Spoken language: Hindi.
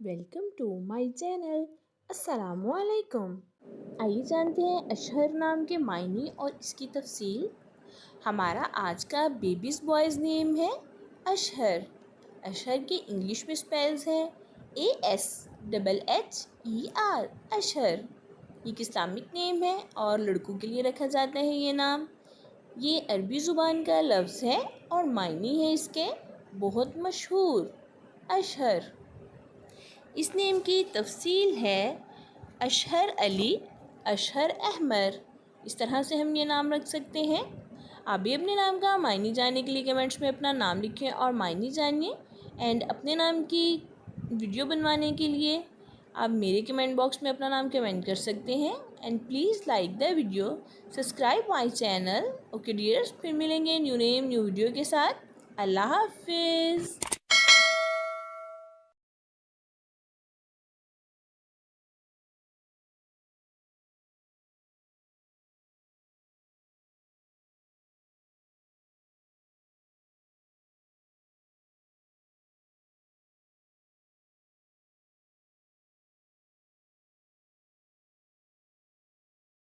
Welcome to my channel. अस्सलामुअलैकुम। आइए जानते हैं अशहर नाम के मायने और इसकी तफसील। हमारा आज का बेबीज़ बॉयज़ नेम है अशहर। अशहर के इंग्लिश में स्पेल्स है ASHHER अशहर। ये एक इस्लामिक नेम है और लड़कों के लिए रखा जाता है ये नाम। ये अरबी ज़ुबान का लफ्ज़ है और मायने है इसके बहुत मशहूर अशहर। इस नेम की तफसील है अशहर अली, अशहर अहमर। इस तरह से हम ये नाम रख सकते हैं। आप भी अपने नाम का मायने जानने के लिए कमेंट्स में अपना नाम लिखें और मायने जानिए। एंड अपने नाम की वीडियो बनवाने के लिए आप मेरे कमेंट बॉक्स में अपना नाम कमेंट कर सकते हैं। And please like the video, subscribe my channel. Okay dears, फिर मिलेंगे न्यू नेम न्यू वीडियो के साथ। अल्लाह हाफिज़।